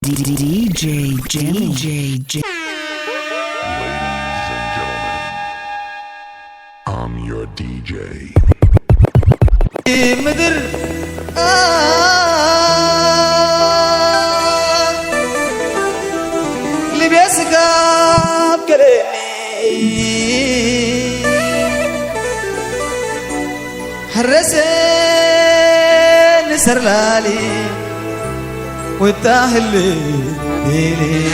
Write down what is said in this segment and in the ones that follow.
DJ Jimmy. Ladies and gentlemen, I'm your DJ. مدر اللي بيسقى بكلامي حرسين سرلالي وتاهلي ليلي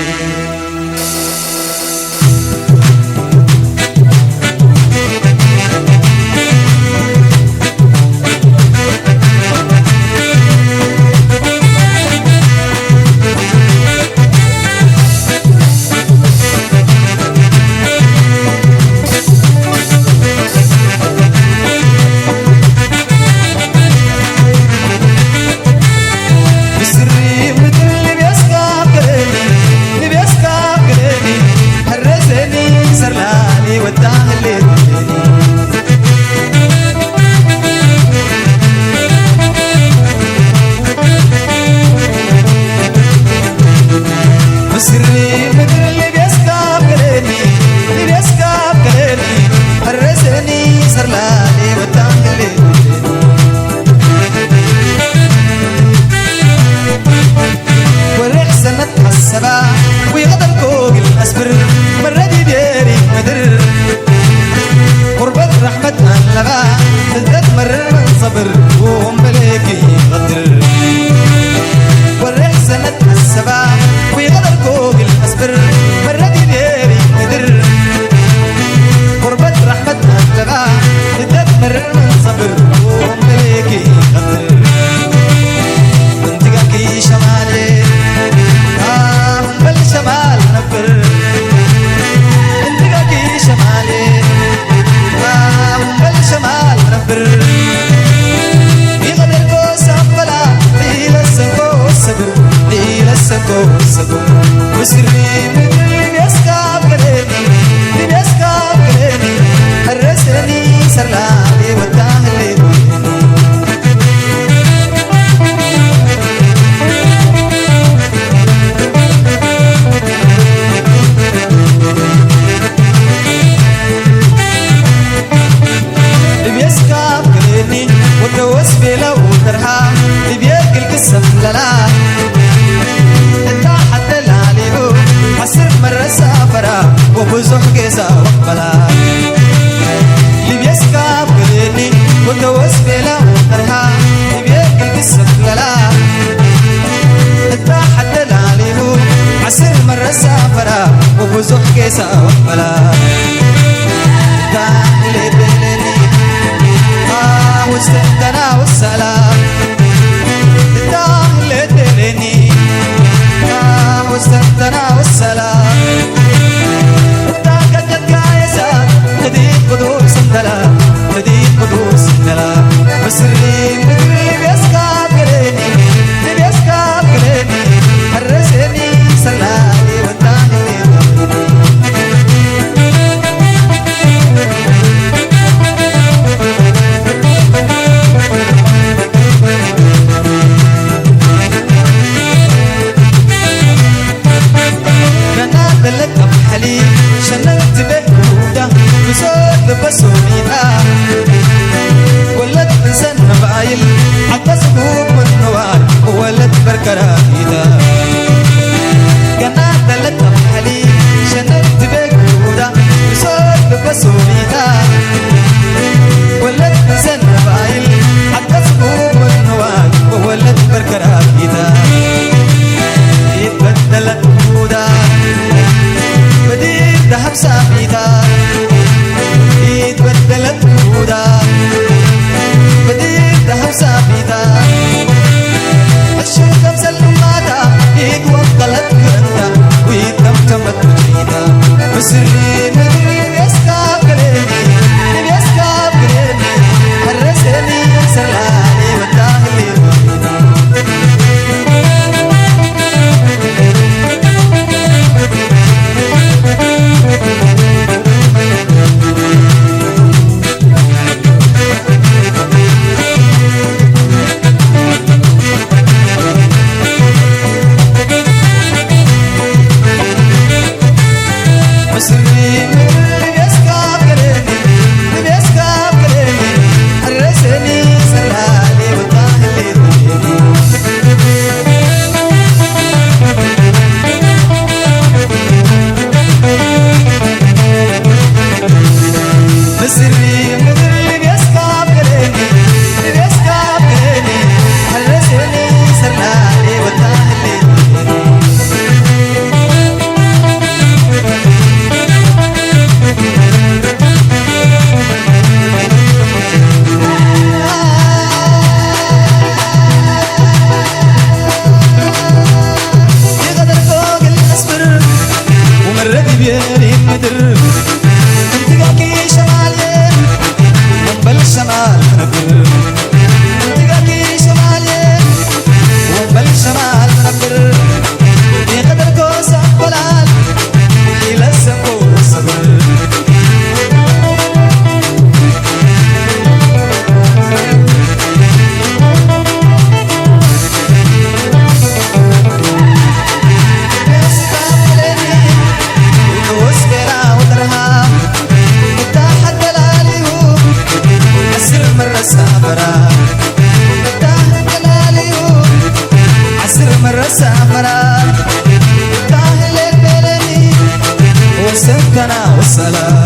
ሰላም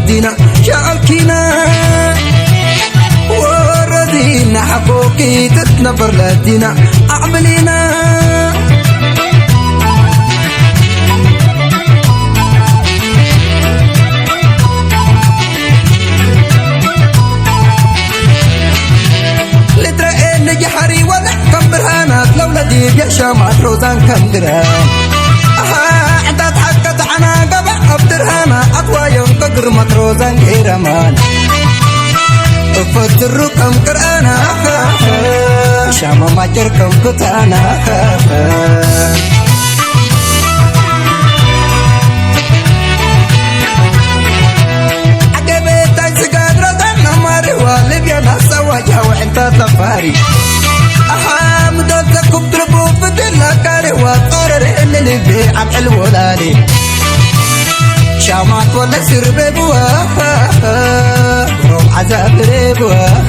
بلادنا شالكينا وردينا حقوقي تتنبر لدينا أعملينا لترقين نجي حري ولا كم برهانات لولدي بيشامات روزان كم دران عدد حقت عنا قبع أبدرهانا أطوى يوم قدر مطروزان كيرمان فتر كم قرآنا شام ماجر كم كتانا عقبتك سقاد ردان نماري والبيا ناسا وجه وحنتا تفاري مدوزك بتربو فتلا كاري وطارر اللي في عم الولالي شامات ولا سربي بواه روم عذاب ريبواه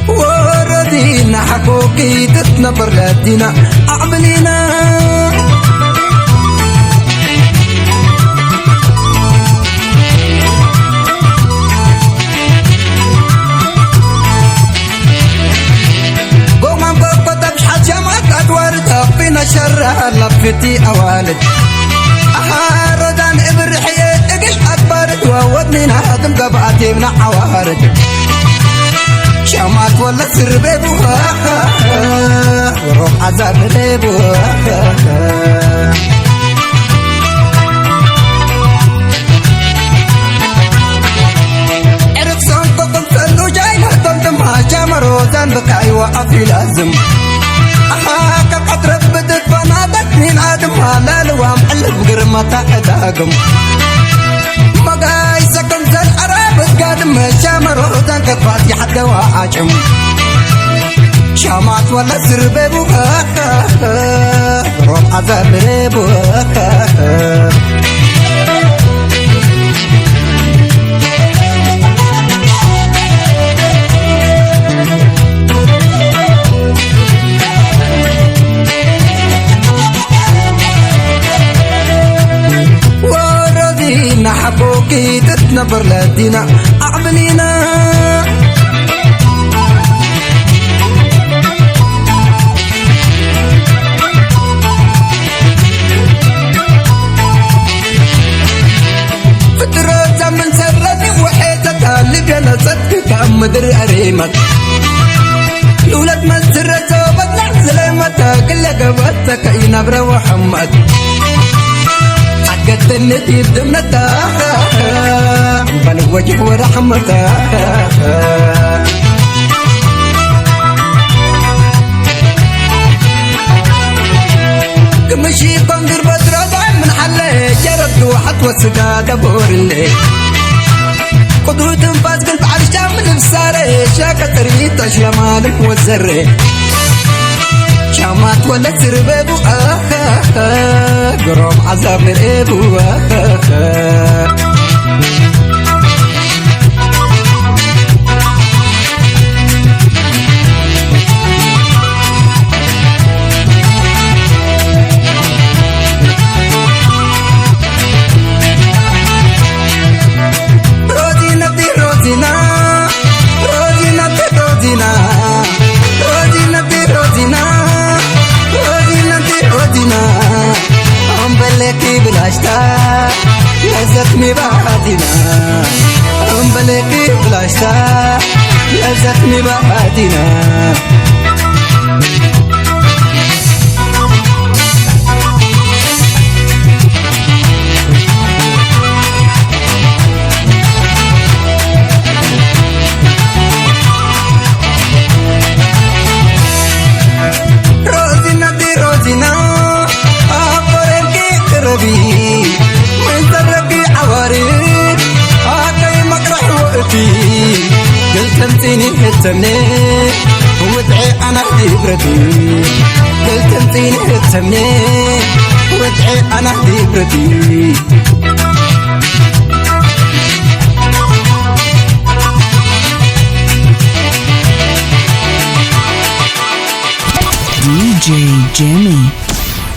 وردينا حقوقي تتنبر لدينا أعملينا شرها لفتي أوالد ردان إبرحية إقل أكبرت وودني نهدم قبعتي من عوارد شامات ولا سربي بوها وروح عذاب ليبوها عرف صنطة تنسلو جاينا تنتمها جامر روزان بكاي وقفي لازم كم أطرف بدك فنادك من آدم هلا لوام حلف قرمتا أداقم مقاي سكن زل عرابس قادم شامر روزان كفاتي حتى وعاجم شامات ولا سربي بوها روح عذاب ريبوها حقوقي تتنبر لدينا أعملينا فترة زمن سردي وحيتها اللي جلست كم مدري أريمك لولد من سرة زوبت نعزل متى كل قبتك أي نبرة وحمد قد النتيب دمنتها بل وجه ورحمتها كمشي بنقر بدرة من حلي جربت وحط وسقادة بور الليل قدروا تنفاز قلب عرشان من بساري شاكت ريتا شلمالك والزري شامات ولا سربي بوها قروم عذاب ريبوها روزينا دي روزينا روزينا دي روزينا روزينا دي روزينا ودنا هم بلكي بلاشتا لزتني بعدنا هم بلكي بلاشتا لزتني بعدنا روزنا دي روزنا من سرقي عواري هاكي مقرح وقتي قلت امتيني هتمني ودعي انا ديبرتي قلت امتيني هتمني ودعي انا ديبرتي DJ Jimmy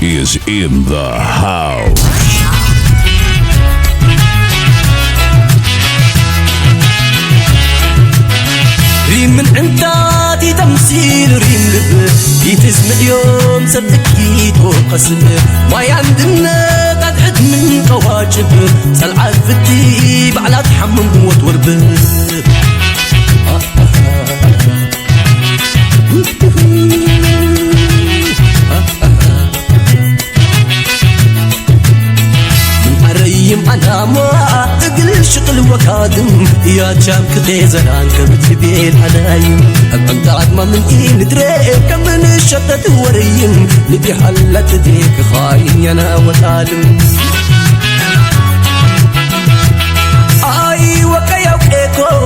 is in the house. ريم من عمتاتي تمثيل ريم لب يتسمع يوم صدقيت وقسم ما عندنا قطعت من كواكب سلعت فتي بعلا تحمم وتورب مريم أنا ما أقل شغل وكادم يا جام كذي زران كبت بيل حنايم أبقى ما من إين دريك كم من الشتت وريم لدي حلت ديك خاين ينا وتعلم آي وكيا وكيكو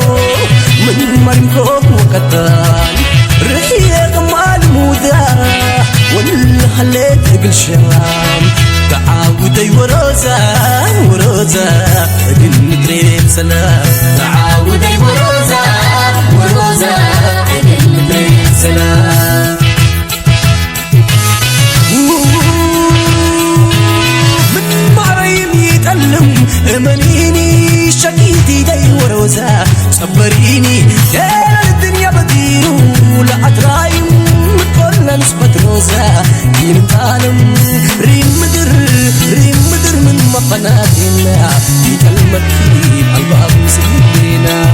من مرمكوك وكتان ريك مال مودا والحلت قل شام تعاودي وروزة وروزة قل نقريب سلام تعاودي وروزة وروزة قل نقريب سلام من مريم يتألم منيني شكيتي دي وروزة صبريني يا الدنيا بديرو لا أترايم كلنا نسبة روزة كين تعلم ريم مدر من مقناتنا في كلمة كيب الباب مسلمنا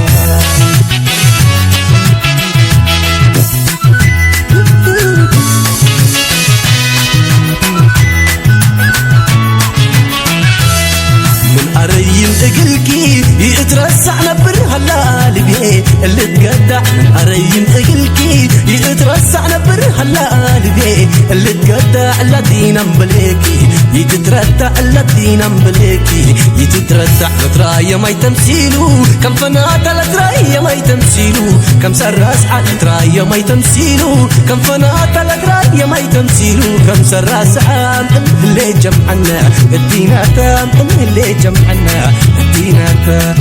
من أريم أقلكي يترسع نبر هلا لبيه اللي تقدع من أريم أقلكي يترسع نبر هلا لبيه اللي تقدع الذين مبليكي يتتردع الذين مبليكي يتتردع لترايا ما يتمثيلو كم فناتا لترايا ما يتمثيلو كم سراس على ترايا ما يتمثيلو كم فناتا لترايا ما يتمثيلو كم سراس عام اللي جمعنا الديناتا اللي جمعنا الديناتا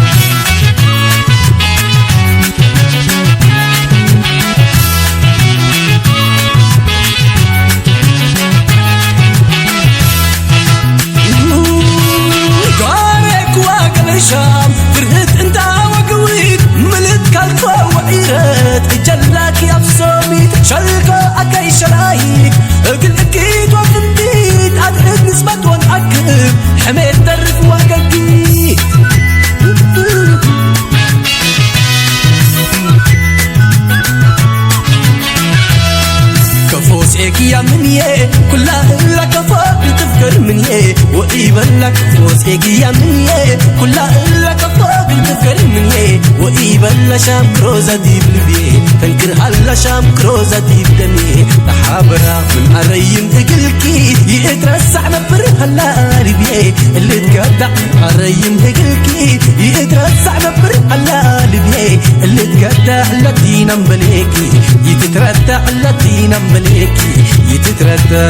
شام فرهت انت وقويت ملت كالفا وعيرت اجلاك يا بصوميت شلقا اكاي شرايك اقل اكيد وفنديت ادعد نسبت ونعكب حميت درف وقاقي كفوسك يا منيه كلها لك فوق تفكر منيه وقيبا لك فوسك يا منيه كلها لك فوق تفكر منيه وقيبا لشام كروزة ديب لبيه تنكر هلا شام كروزة ديب دميه تحابرا من أريم تقلكي يترسع نبر هلا لبيه اللي تقدع أريم تقلكي يترسع نبر هلا لبيه اللي تقدع الذين مبليكي يتتردع الذين مبليكي يتتردع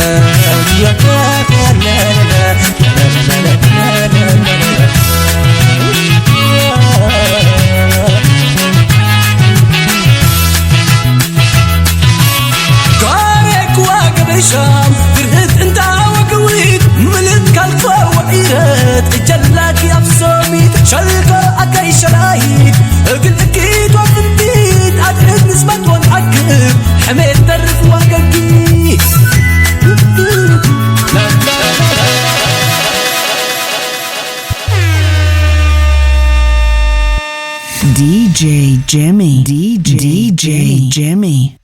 قارك واقب شام فرهت انت وقويت ملت كالفا وعيرت اجلاك يا بصوميت شلقا اكاي شرايك اقل اكيد وفنديت ادعد نسبت ونعكب حميت درف وقاقي DJ Jimmy DJ Jimmy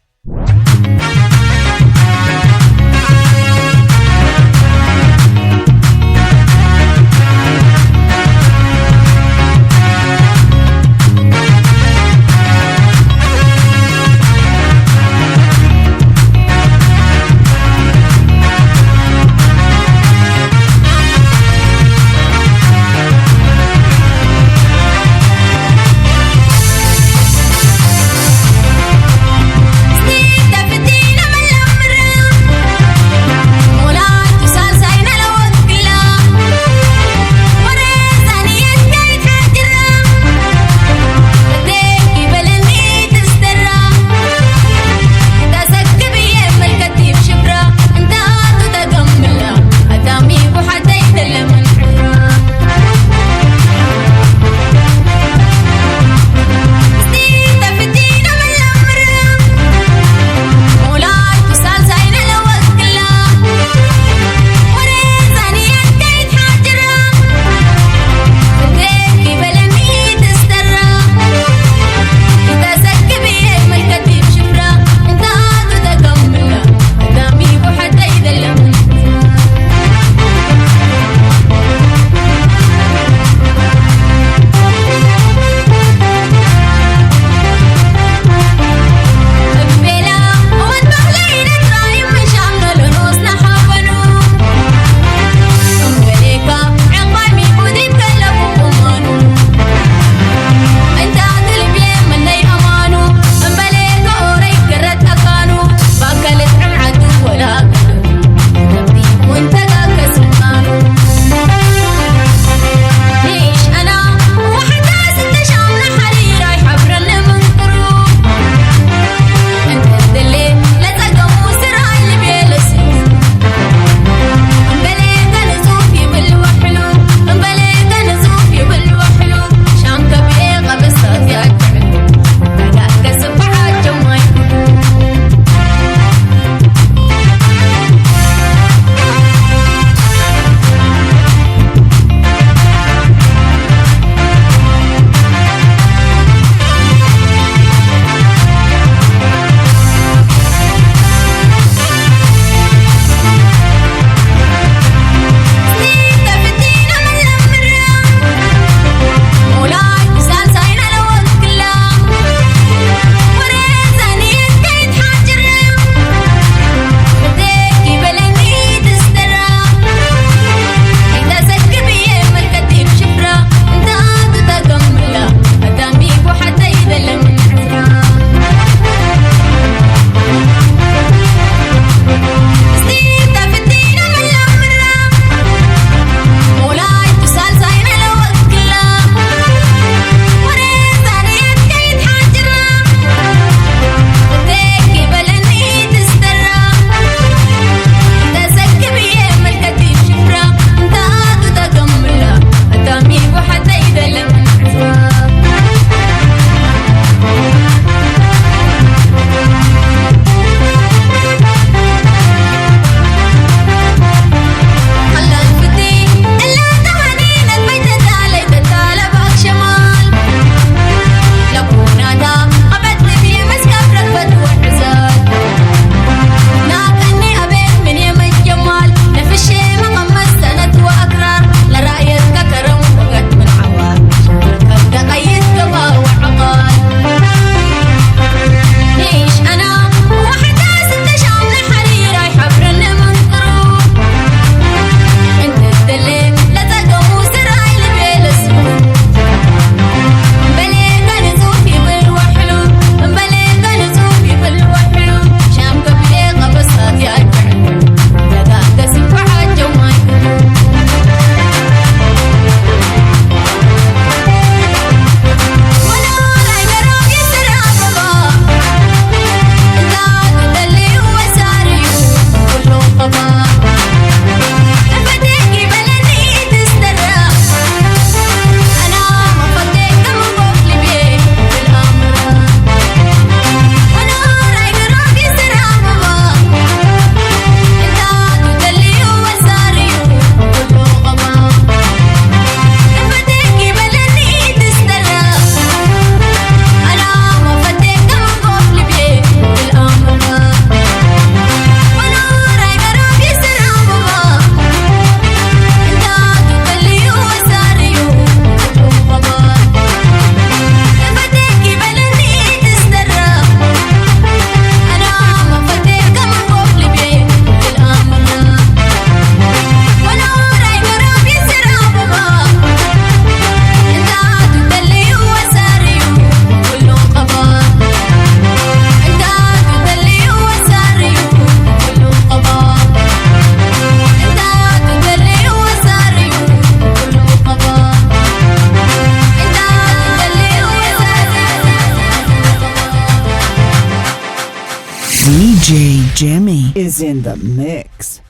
DJ Jimmy is in the mix.